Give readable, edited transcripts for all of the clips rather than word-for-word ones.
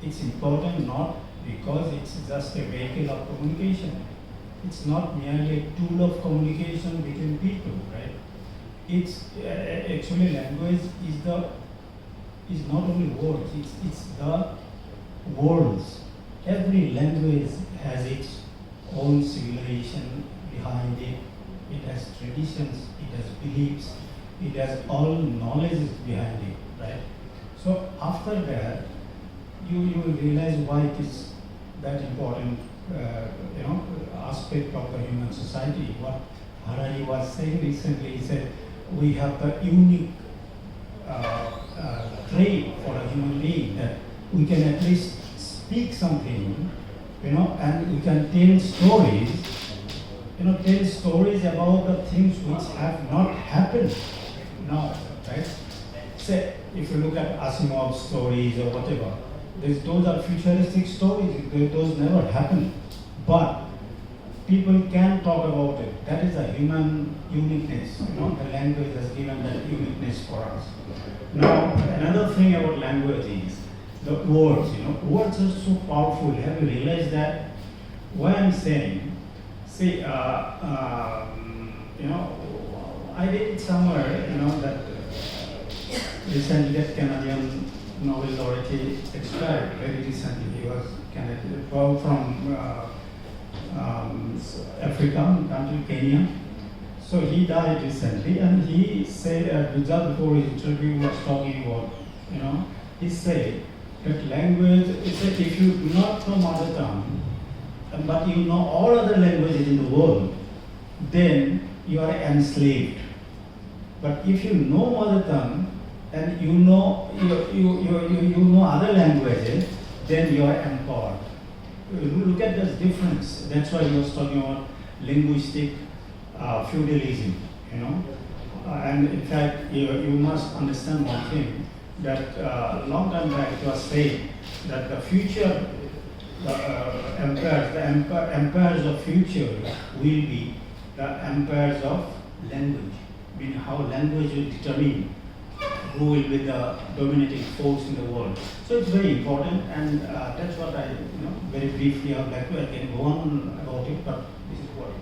it's important not because it's just a vehicle of communication. It's not merely a tool of communication between people, right? It's actually language is not only words. It's the worlds. Every language has its own civilization behind it. It has traditions. It has beliefs. It has all knowledge behind it, right? So after that, you will realize why it is that important, aspect of the human society. What Harari was saying recently, he said, we have the unique trait for a human being that we can at least speak something, and we can tell stories, tell stories about the things which have not happened now, right? Say, if you look at Asimov's stories or whatever, those are futuristic stories, those never happen. But people can talk about it. That is a human uniqueness. The language has given that uniqueness for us. Now, another thing about language is the words. Words are so powerful. Have you realized that? Why I'm saying, see, I read it somewhere, that recently that Canadian Nobel laureate expired very recently. He was Canadian, from African country, Kenya. So he died recently, and he said, just before his interview, was talking about, he said that language, he said, if you do not know mother tongue, but you know all other languages in the world, then you are enslaved. But if you know mother tongue and you know other languages, then you are empowered. Look at this difference. That's why he was talking about linguistic feudalism, and in fact, you must understand one thing, that long time back it was said that the future, empires of future will be the empires of language, meaning how language will determine who will be the dominating force in the world. So it's very important, and that's what I, very briefly, I would like to, I can go on about it, but this is what it is.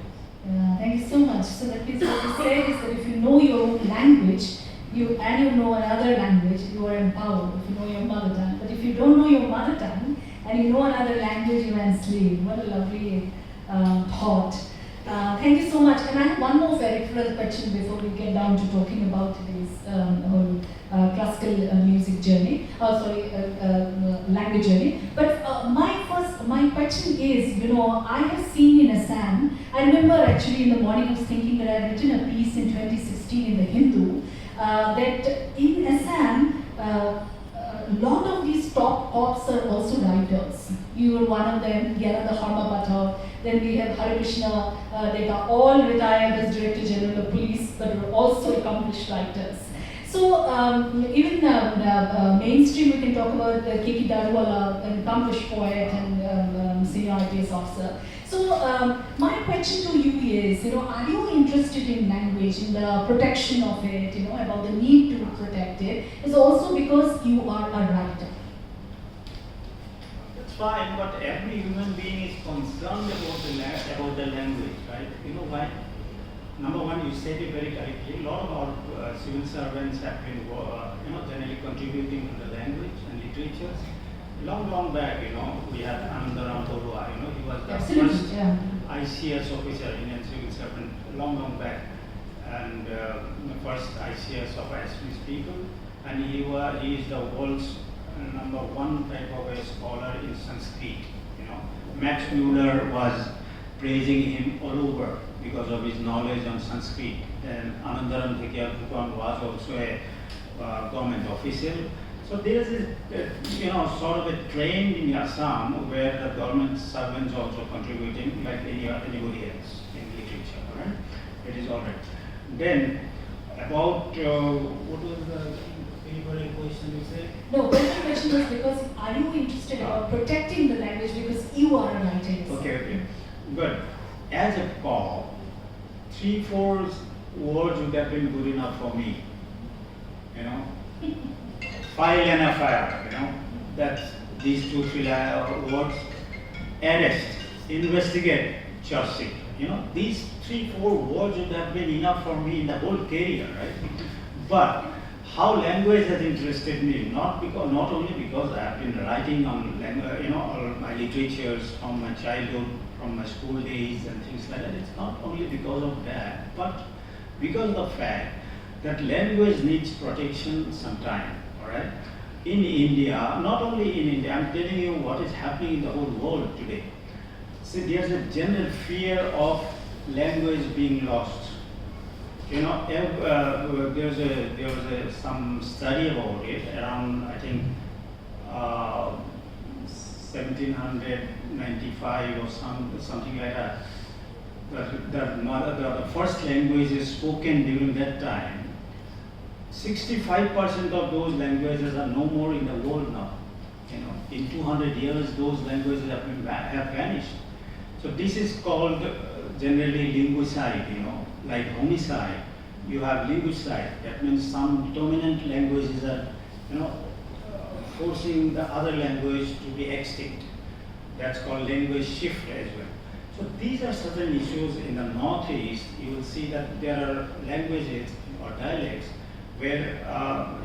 Thank you so much. So that means what you said is that if you know your own language, you know another language, you are empowered if you know your mother tongue. But if you don't know your mother tongue and you know another language, you are enslaved. What a lovely thought. Thank you so much. And I have one more very further question before we get down to talking about today's whole classical music journey, language journey. But my question is, I have seen in Assam, I remember actually in the morning I was thinking that I had written a piece in 2016 in the Hindu, that in Assam, a lot of these top pops are also writers. You were one of them, Gyananda Harmabata. Then we have Hare Krishna. They are all retired as Director General of Police, but are also accomplished writers. So even mainstream, we can talk about K.K. Dadwala, an accomplished poet and senior IPS officer. So my question to you is, are you interested in language, in the protection of it, about the need to protect it? Is also because you are a writer. That's fine, but every human being is concerned about the language, right? You know why? Number one, you said it very correctly. A lot of our civil servants have been, generally contributing to the language and literature. Long back, we had Anandaram Borua, he was the first ICS officer, Indian civil servant, long back, and the first ICS of Assamese people, and he is the world's number one type of a scholar in Sanskrit. Max Muller was praising him all over because of his knowledge on Sanskrit, and Anandaram Thekiyapukon was also a government official. So there is sort of a trend in Assam where the government servants also contributing like anybody else in literature, right? It is all right. Then about what was the question you said? No, but the question was because are you interested about protecting the language because you are a writer? Okay. Good. As a call, 3-4 words would have been good enough for me. File an FIR, these two, three words: arrest, investigate, charge sheet. These 3, 4 words would have been enough for me in the whole career, right? But how language has interested me, not only because I have been writing on all my literatures from my childhood, from my school days and things like that. It's not only because of that, but because of the fact that language needs protection sometime. All right. In India, not only in India, I'm telling you what is happening in the whole world today. See, there's a general fear of language being lost. There was some study about it around, I think, 1795 or something like that. The first languages spoken during that time, 65% of those languages are no more in the world now. In 200 years, those languages have vanished. So this is called generally linguicide. Like homicide, you have linguicide. That means some dominant languages are, forcing the other language to be extinct. That's called language shift as well. So these are certain issues in the Northeast. You will see that there are languages or dialects where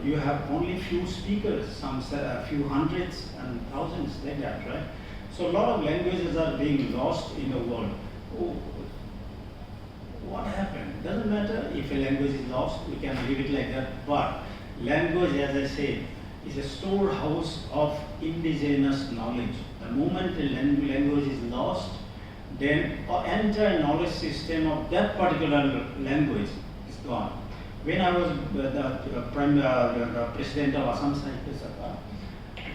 you have only few speakers, a few hundreds and thousands like that, right? So a lot of languages are being lost in the world. What happened? Doesn't matter if a language is lost, we can leave it like that. But language, as I said, is a storehouse of indigenous knowledge. The moment a language is lost, then our entire knowledge system of that particular language is gone. When I was the president of Assamese,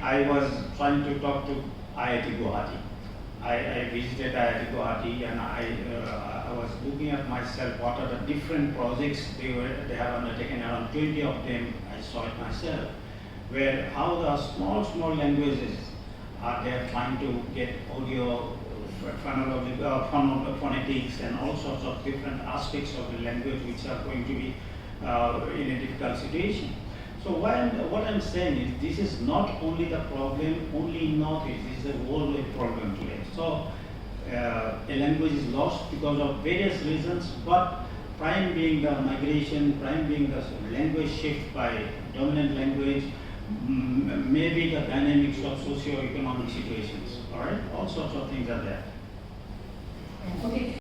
I was trying to talk to IIT Guwahati. I visited IIT Guwahati and I was looking at myself what are the different projects they have undertaken. Around 20 of them I saw it myself, where how the small languages are they trying to get audio, phonetics and all sorts of different aspects of the language which are going to be in a difficult situation. So what I'm saying is this is not only the problem only in Northeast, this is a worldwide problem today. So a language is lost because of various reasons, but prime being the migration, prime being the language shift by dominant language, maybe the dynamics of socio-economic situations, all right? All sorts of things are there. Okay.